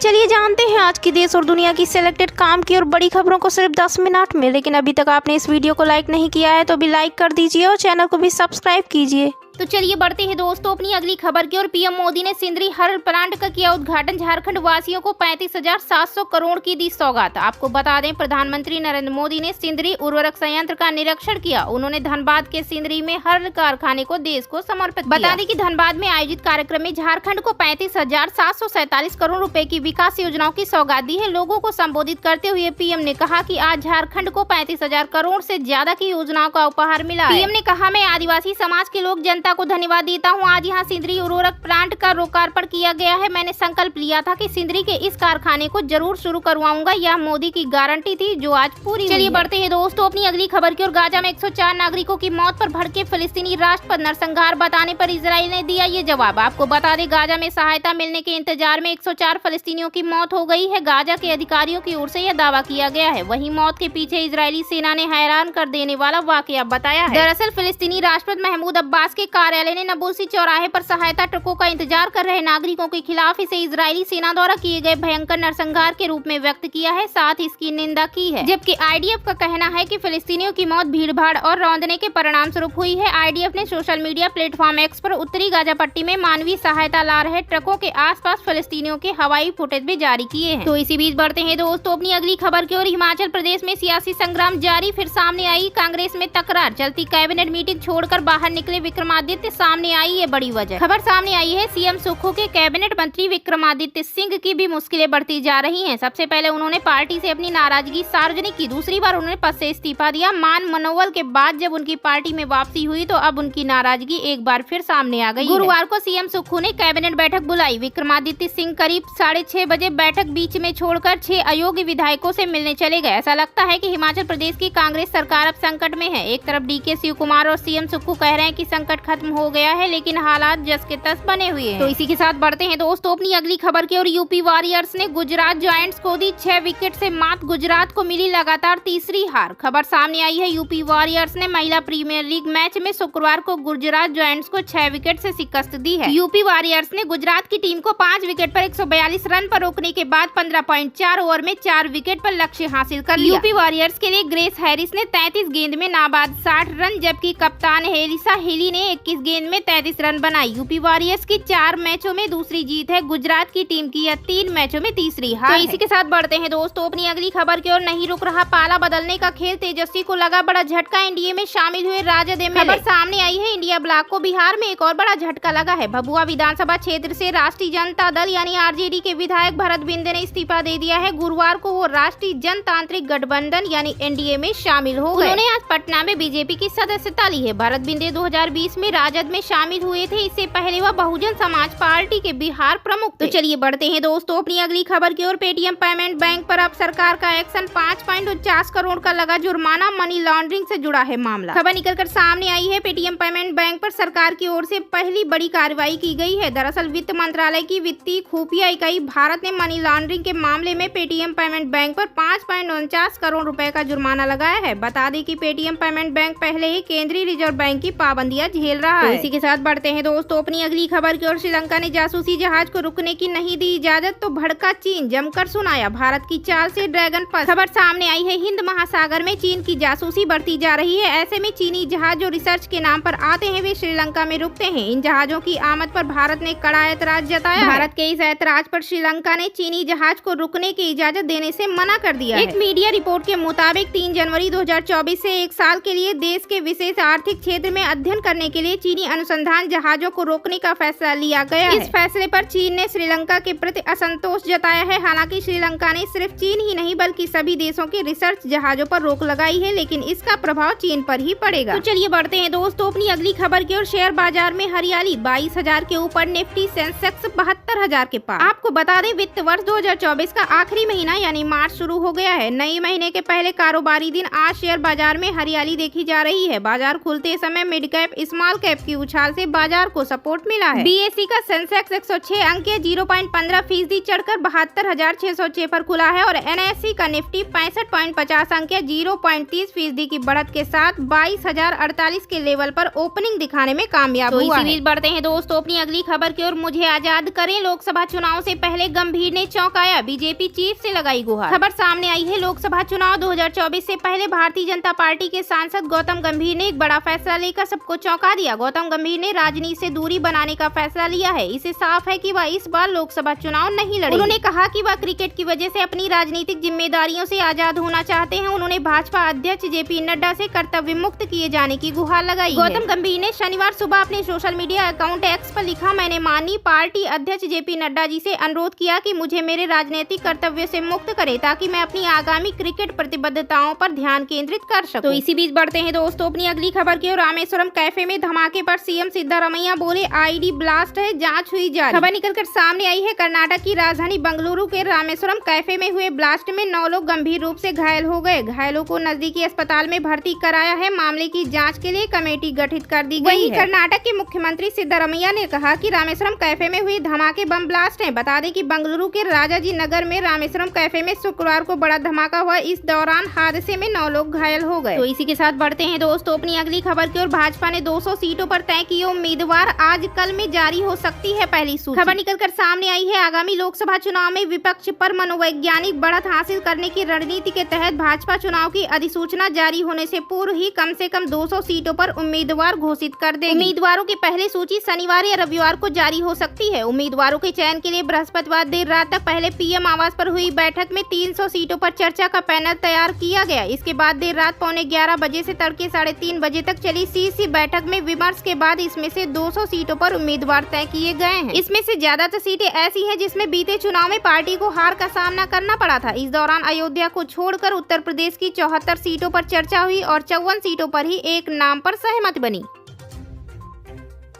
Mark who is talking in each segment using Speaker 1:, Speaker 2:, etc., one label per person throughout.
Speaker 1: चलिए जानते हैं आज की देश और दुनिया की सिलेक्टेड काम की और बड़ी खबरों को सिर्फ 10 मिनट में। लेकिन अभी तक आपने इस वीडियो को लाइक नहीं किया है तो भी लाइक कर दीजिए और चैनल को भी सब्सक्राइब कीजिए।
Speaker 2: तो चलिए बढ़ते हैं दोस्तों अपनी अगली खबर की और पीएम मोदी ने सिंदरी हर प्लांट का किया उद्घाटन। झारखंड वासियों को 35,700 करोड़ की दी सौगात। आपको बता दें प्रधानमंत्री नरेंद्र मोदी ने सिंदरी उर्वरक संयंत्र का निरीक्षण किया। उन्होंने धनबाद के सिंदरी में हर कारखाने को देश को समर्पित किया। बता दें कि धनबाद में आयोजित कार्यक्रम में झारखंड को 35,747 करोड़ रुपए की विकास योजनाओं की सौगात दी है। लोगों को संबोधित करते हुए पीएम ने कहा कि आज झारखंड को 35,000 करोड़ से ज्यादा की योजनाओं का उपहार मिला है। पीएम ने कहा, मैं आदिवासी समाज के लोग जनता को धन्यवाद देता हूं। आज यहां सिंदरी उर्वरक प्लांट का लोकार्पण किया गया है। मैंने संकल्प लिया था कि सिंदरी के इस कारखाने को जरूर शुरू करवाऊंगा। यह मोदी की गारंटी थी जो आज पूरी। चलिए बढ़ते हैं दोस्तों अपनी अगली खबर की और गाजा में 104 नागरिकों की मौत पर भड़के फिलिस्तीनी राष्ट्र पर नरसंहार बताने पर इजराइल ने दिया ये जवाब। आपको बता दें गाजा में सहायता मिलने के इंतजार में 104 फिलिस्तीनियों की मौत हो गई है। गाजा के अधिकारियों की ओर से यह दावा किया गया है। वहीं मौत के पीछे इजरायली सेना ने हैरान कर देने वाला वाकया बताया है। दरअसल फिलिस्तीनी राष्ट्रपति महमूद अब्बास के कार्यालय ने नबुल्सी चौराहे पर सहायता ट्रकों का इंतजार कर रहे नागरिकों के खिलाफ इसे इजरायली सेना द्वारा किए गए भयंकर नरसंहार के रूप में व्यक्त किया है। साथ ही इसकी निंदा की है। जबकि आईडीएफ का कहना है कि फिलिस्तीनियों की मौत भीड़भाड़ और रौंदने के परिणाम स्वरूप हुई है। आईडीएफ ने सोशल मीडिया प्लेटफॉर्म एक्स पर उत्तरी गाजा पट्टी में मानवीय सहायता ला रहे ट्रकों के आसपास फिलिस्तीनियों के हवाई फुटेज भी जारी किए हैं। तो इसी बीच बढ़ते हैं दोस्तों अपनी अगली खबर की ओर। हिमाचल प्रदेश में सियासी संग्राम जारी, फिर सामने आई कांग्रेस में तकरार। चलती कैबिनेट मीटिंग छोड़कर बाहर निकले विक्रमादित्य, सामने आई है बड़ी वजह। खबर सामने आई है सीएम सुक्खू के कैबिनेट मंत्री विक्रमादित्य सिंह की भी मुश्किलें बढ़ती जा रही हैं। सबसे पहले उन्होंने पार्टी से अपनी नाराजगी सार्वजनिक की। दूसरी बार उन्होंने पद से इस्तीफा दिया। मान मनोवल के बाद जब उनकी पार्टी में वापसी हुई तो अब उनकी नाराजगी एक बार फिर सामने आ गई। गुरुवार को सीएम सुक्खू ने कैबिनेट बैठक बुलाई। विक्रमादित्य सिंह करीब 6:30 बजे बैठक बीच में छोड़कर 6 अयोग्य विधायकों से मिलने चले गए। ऐसा लगता है कि हिमाचल प्रदेश की कांग्रेस सरकार अब संकट में है। एक तरफ डीके शिव कुमार और सीएम सुक्खू कह रहे हैं कि संकट खत्म हो गया है, लेकिन हालात जस के तस बने हुए हैं। तो इसी के साथ बढ़ते हैं दोस्तों अपनी अगली खबर की और यूपी वॉरियर्स ने गुजरात जायंट्स को दी 6 विकेट से मात। गुजरात को मिली लगातार तीसरी हार। खबर सामने आई है यूपी वॉरियर्स ने महिला प्रीमियर लीग मैच में शुक्रवार को गुजरात जायंट्स को 6 विकेट से शिकस्त दी है। यूपी वॉरियर्स ने गुजरात की टीम को 5 विकेट पर 142 रन पर रोकने के बाद 15.4 ओवर में 4 विकेट पर लक्ष्य हासिल कर लिया। यूपी वॉरियर्स के लिए ग्रेस हैरिस ने 33 गेंद में नाबाद 60 रन, जबकि कप्तान हेलिसा हिली ने 21 गेंद में 33 रन बनाई। यूपी वॉरियर्स की 4 मैचों में दूसरी जीत है। गुजरात की टीम की यह 3 मैचों में तीसरी हार। तो इसी के साथ बढ़ते हैं दोस्तों अपनी अगली खबर की ओर। नहीं रुक रहा पाला बदलने का खेल, तेजस्वी को लगा बड़ा झटका। एनडीए में शामिल हुए राजद एमएलए। खबर सामने आई है इंडिया ब्लॉक को बिहार में एक और बड़ा झटका लगा है। भभुआ विधानसभा क्षेत्र से राष्ट्रीय जनता दल यानी आरजेडी के विधायक भरत बिंदे ने इस्तीफा दे दिया है। गुरुवार को वो राष्ट्रीय जनतांत्रिक गठबंधन यानी एनडीए में शामिल हो गए। उन्होंने आज पटना में बीजेपी की सदस्यता ली है। भरत बिंदे 2020 में राजद में शामिल हुए थे। इससे पहले वह बहुजन समाज पार्टी के बिहार प्रमुख थे। तो चलिए बढ़ते हैं दोस्तों अपनी अगली खबर की ओर। पेटीएम पेमेंट बैंक पर अब सरकार का एक्शन। 5.49 करोड़ का लगा जुर्माना। मनी लॉन्ड्रिंग से जुड़ा है मामला। खबर निकलकर सामने आई है पेटीएम पेमेंट बैंक पर सरकार की ओर से पहली बड़ी कार्रवाई की गई है। दरअसल वित्त मंत्रालय की वित्तीय खुफिया इकाई भारत ने मनी लॉन्ड्रिंग के मामले में पेटीएम पेमेंट बैंक पर 5.49 करोड़ रुपए का जुर्माना लगाया है। बता दें कि पेटीएम पेमेंट बैंक पहले ही केंद्रीय रिजर्व बैंक की पाबंदियां झेल रहा है। इसी के साथ बढ़ते हैं दोस्तों अपनी अगली खबर की ओर। श्रीलंका ने जासूसी जहाज को रुकने की नहीं दी इजाजत तो भड़का चीन। जमकर सुनाया भारत की चाल से ड्रैगन फंस। खबर सामने आई है हिंद महासागर में चीन की जासूसी बढ़ती जा रही है। ऐसे में चीनी जहाज जो रिसर्च के नाम पर आते हैं वे श्रीलंका में रुकते हैं। इन जहाजों की आमद पर भारत ने कड़ा ऐतराज जताया। भारत के इस ऐतराज पर श्रीलंका ने चीनी जहाज को रुकने की इजाजत देने से मना कर दिया। एक मीडिया रिपोर्ट के मुताबिक 3 जनवरी 2024 से 1 साल के लिए देश के विशेष आर्थिक क्षेत्र में अध्ययन करने के लिए चीनी अनुसंधान जहाजों को रोकने का फैसला लिया गया है। इस फैसले पर चीन ने श्रीलंका के प्रति असंतोष जताया है। हालांकि श्रीलंका ने सिर्फ चीन ही नहीं बल्कि सभी देशों के रिसर्च जहाजों पर रोक लगाई है, लेकिन इसका प्रभाव चीन पर ही पड़ेगा। तो चलिए बढ़ते हैं दोस्तों अपनी अगली खबर की ओर। शेयर बाजार में हरियाली 22,000 के ऊपर, निफ्टी सेंसेक्स 72,000 के पार। आपको बता दें वित्त वर्ष 2024 का आखिरी महीना यानी मार्च शुरू हो गया है। नए महीने के पहले कारोबारी दिन आज शेयर बाजार में हरियाली देखी जा रही है। बाजार खुलते समय मिड कैप, स्मॉल कैप की उछाल से बाजार को सपोर्ट मिला है। BSE का सेंसेक्स 106 अंक के 0.15% चढ़कर 72,606 पर खुला है और NSE का निफ्टी 65.50 अंक के 0.30% की बढ़त के साथ 22,048 के लेवल पर ओपनिंग दिखाने में कामयाब हुआ है। इसी बढ़ते हैं दोस्तों अपनी अगली खबर की ओर। मुझे आजाद करें, लोकसभा चुनाव से पहले गंभीर ने चौंकाया, बीजेपी चीफ से लगाई गुहार। खबर सामने आई है, लोकसभा चुनाव 2024 से पहले भारतीय जनता पार्टी के सांसद गौतम गंभीर ने एक बड़ा फैसला लेकर सबको चौंका दिया। गौतम गंभीर ने राजनीति से दूरी बनाने का फैसला लिया है। इससे साफ है कि वह इस बार लोकसभा चुनाव नहीं लड़ेंगे। उन्होंने कहा कि वह क्रिकेट की वजह से अपनी राजनीतिक जिम्मेदारियों से आजाद होना चाहते हैं। उन्होंने भाजपा अध्यक्ष JP नड्डा से कर्तव्य मुक्त किए जाने की गुहार लगाई। गौतम गंभीर ने शनिवार सुबह अपने सोशल मीडिया अकाउंट X पर लिखा, मैंने माननीय पार्टी अध्यक्ष JP नड्डा जी से अनुरोध किया कि मुझे मेरे राजनीतिक कर्तव्य से मुक्त करे ताकि मैं अपनी आगामी क्रिकेट प्रतिबद्धताओं पर ध्यान केंद्रित कर सकूं। तो इसी बीच बढ़ते हैं दोस्तों अपनी अगली खबर की ओर। रामेश्वरम कैफे में धमाके पर CM सिद्धारमैया बोले, ID ब्लास्ट है, जांच हुई जारी। खबर निकलकर सामने आई है, कर्नाटक की राजधानी बंगलुरु के रामेश्वरम कैफे में हुए ब्लास्ट में 9 लोग गंभीर रूप से घायल हो गए। घायलों को नजदीकी अस्पताल में भर्ती कराया है। मामले की जाँच के लिए कमेटी गठित कर दी गई है। कर्नाटक के मुख्यमंत्री सिद्धारमैया ने कहा कि रामेश्वरम कैफे में हुई धमाके बम ब्लास्ट है। बता दें कि बंगलुरु के राजाजी नगर में रामेश्वरम कैफे में शुक्रवार को बड़ा धमाका हुआ। इस दौरान हादसे में 9 लोग घायल हो गए। तो इसी के साथ बढ़ते हैं दोस्तों अपनी अगली खबर की ओर। भाजपा ने 200 सीटों पर तय किए उम्मीदवार, आज कल में जारी हो सकती है पहली सूची। खबर निकलकर सामने आई है, आगामी लोकसभा चुनाव में विपक्ष पर मनोवैज्ञानिक बढ़त हासिल करने की रणनीति के तहत भाजपा चुनाव की अधिसूचना जारी होने से पूर्व ही कम से कम 200 सीटों पर उम्मीदवार घोषित कर देगी। उम्मीदवारों की पहली सूची शनिवार या रविवार को जारी हो सकती है। उम्मीदवारों के चयन के लिए बृहस्पतिवार देर रात तक पहले PM आवास पर हुई बैठक में 300 सीटों पर चर्चा का पैनल तैयार किया गया। इसके बाद देर रात 11:15 बजे से तड़के 3:30 बजे तक चली CC बैठक में विमर्श के बाद इसमें से 200 सीटों पर उम्मीदवार तय किए गए हैं। इसमें से ज्यादातर सीटें ऐसी हैं जिसमें बीते चुनाव में पार्टी को हार का सामना करना पड़ा था। इस दौरान अयोध्या को छोड़कर उत्तर प्रदेश की 74 सीटों पर चर्चा हुई और 54 सीटों पर ही एक नाम पर सहमति बनी।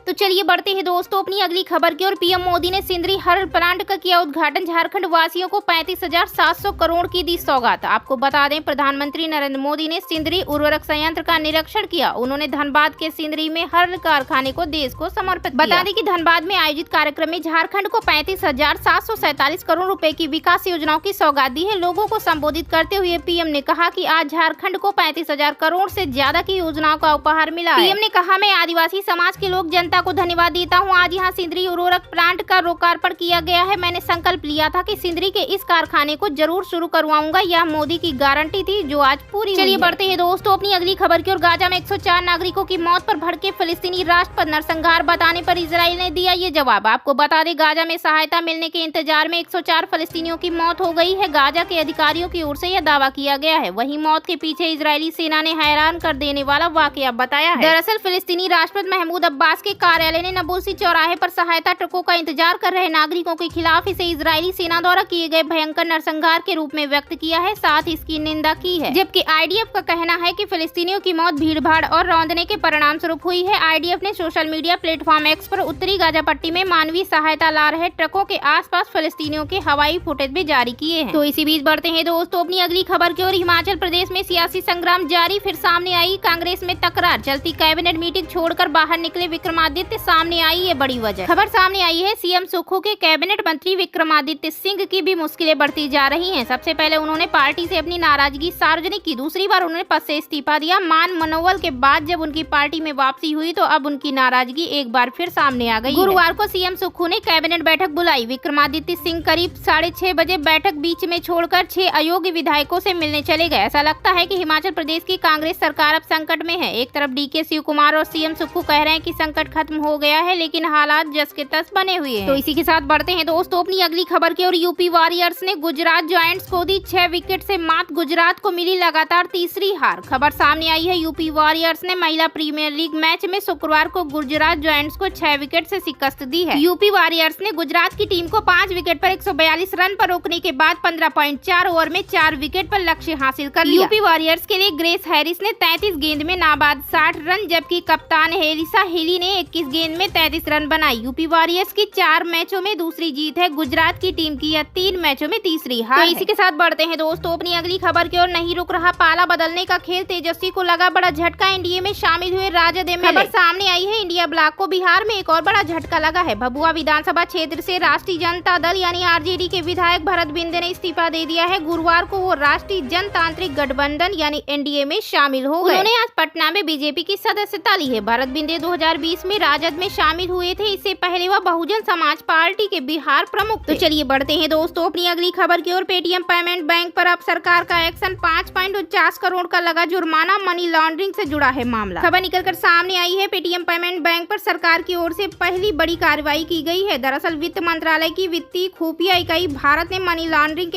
Speaker 2: तो चलिए बढ़ते हैं दोस्तों अपनी अगली खबर की ओर। PM मोदी ने सिंदरी हर प्लांट का किया उद्घाटन, झारखंड वासियों को 35,700 करोड़ की दी सौगात। आपको बता दें, प्रधानमंत्री नरेंद्र मोदी ने सिंदरी उर्वरक संयंत्र का निरीक्षण किया। उन्होंने धनबाद के सिंदरी में हर कारखाने को देश को समर्पित किया। बता दें कि धनबाद में आयोजित कार्यक्रम में झारखंड को 35,747 करोड़ रुपए की विकास योजनाओं की सौगात दी है। लोगों को संबोधित करते हुए PM ने कहा कि आज झारखंड को 35,000 करोड़ से ज्यादा की योजनाओं का उपहार मिला है। PM ने कहा, मैं आदिवासी समाज के लोग जनता को धन्यवाद देता हूं। आज यहां सिंदरी उर्वरक प्लांट का लोकार्पण किया गया है। मैंने संकल्प लिया था कि सिंदरी के इस कारखाने को जरूर शुरू करवाऊंगा। यह मोदी की गारंटी थी जो आज पूरी। चलिए बढ़ते हैं दोस्तों अपनी अगली खबर की ओर। गाजा में 104 नागरिकों की मौत पर भड़के फिलिस्तीनी राष्ट्र पर नरसंहार बताने पर इजराइल ने दिया ये जवाब। आपको बता दें, गाजा में सहायता मिलने के इंतजार में 104 फिलिस्तीनियों की मौत हो गई है। गाजा के अधिकारियों की ओर से यह दावा किया गया है। वहीं मौत के पीछे इजरायली सेना ने हैरान कर देने वाला वाकया बताया है। दरअसल फिलिस्तीनी राष्ट्रपति महमूद अब्बास के कार्यालय ने नबुल्सी चौराहे पर सहायता ट्रकों का इंतजार कर रहे नागरिकों के खिलाफ इसे इजरायली सेना द्वारा किए गए भयंकर नरसंहार के रूप में व्यक्त किया है, साथ ही इसकी निंदा की है। जबकि IDF का कहना है कि फिलिस्तीनियों की मौत भीड़भाड़ और रौंदने के परिणाम स्वरूप हुई है। IDF ने सोशल मीडिया प्लेटफॉर्म X पर उत्तरी गाजा पट्टी में मानवीय सहायता ला रहे ट्रकों के आसपास फिलिस्तीनियों के हवाई फुटेज भी जारी किए हैं। तो इसी बीच बढ़ते हैं दोस्तों अपनी अगली खबर की ओर। हिमाचल प्रदेश में सियासी संग्राम जारी, फिर सामने आई कांग्रेस में तकरार। चलती कैबिनेट मीटिंग छोड़कर बाहर निकले विक्रमादित्य, सामने आई ये बड़ी वजह। खबर सामने आई है, CM सुक्खू के कैबिनेट मंत्री विक्रमादित्य सिंह की भी मुश्किलें बढ़ती जा रही हैं। सबसे पहले उन्होंने पार्टी से अपनी नाराजगी सार्वजनिक की, दूसरी बार उन्होंने पद से इस्तीफा दिया। मान मनोवल के बाद जब उनकी पार्टी में वापसी हुई तो अब उनकी नाराजगी एक बार फिर सामने आ गई। गुरुवार को CM सुक्खू ने कैबिनेट बैठक बुलाई। विक्रमादित्य सिंह करीब 6:30 बजे बैठक बीच में छोड़कर 6 अयोग्य विधायकों से मिलने चले गए। ऐसा लगता है कि हिमाचल प्रदेश की कांग्रेस सरकार अब संकट में है। एक तरफ DK शिवकुमार और CM सुक्खू कह रहे हैं कि संकट खत्म हो गया है, लेकिन हालात जस के तस बने हुए हैं। तो इसी के साथ बढ़ते हैं दोस्तों अपनी अगली खबर की ओर। यूपी वॉरियर्स ने गुजरात जायंट्स को दी 6 विकेट से मात। गुजरात को मिली लगातार तीसरी हार। खबर सामने आई है, यूपी वॉरियर्स ने महिला प्रीमियर लीग मैच में शुक्रवार को गुजरात जायंट्स को 6 विकेट से शिकस्त दी है। यूपी वॉरियर्स ने गुजरात की टीम को 5 विकेट पर 142 रन पर रोकने के बाद 15.4 ओवर में 4 विकेट पर लक्ष्य हासिल कर लिया। यूपी वॉरियर्स के लिए ग्रेस हैरिस ने 33 गेंद में नाबाद 60 रन, जबकि कप्तान हेलिसा हिली ने 21 गेंद में 33 रन बनाए। यूपी वॉरियर्स की 4 मैचों में दूसरी जीत है। गुजरात की टीम की यह 3 मैचों में तीसरी हार। तो इसी के साथ बढ़ते हैं दोस्तों अपनी अगली खबर की ओर। नहीं रुक रहा पाला बदलने का खेल, तेजस्वी को लगा बड़ा झटका। एनडीए में शामिल हुए राजद एमएलए। खबर सामने आई है इंडिया ब्लॉक को बिहार में एक और बड़ा झटका लगा है। भभुआ विधानसभा क्षेत्र से राष्ट्रीय जनता दल यानी आरजेडी के विधायक भरत बिंदे ने इस्तीफा दे दिया है। गुरुवार को वो राष्ट्रीय जनतांत्रिक गठबंधन यानी एनडीए में शामिल हो गए। उन्होंने आज पटना में बीजेपी की सदस्यता ली है। भरत बिंदे 2020 में राजद में शामिल हुए थे। इससे पहले वह बहुजन समाज पार्टी के बिहार प्रमुख थे। तो चलिए बढ़ते हैं दोस्तों अपनी अगली खबर की ओर। पेटीएम पेमेंट बैंक पर अब सरकार का एक्शन, 5.49 करोड़ का लगा जुर्माना। मनी लॉन्ड्रिंग से जुड़ा है मामला। खबर निकलकर सामने आई है। पेटीएम पेमेंट बैंक पर सरकार की ओर से पहली बड़ी कार्रवाई की गई है। दरअसल वित्त मंत्रालय की वित्तीय खुफिया इकाई भारत ने मनी लॉन्ड्रिंग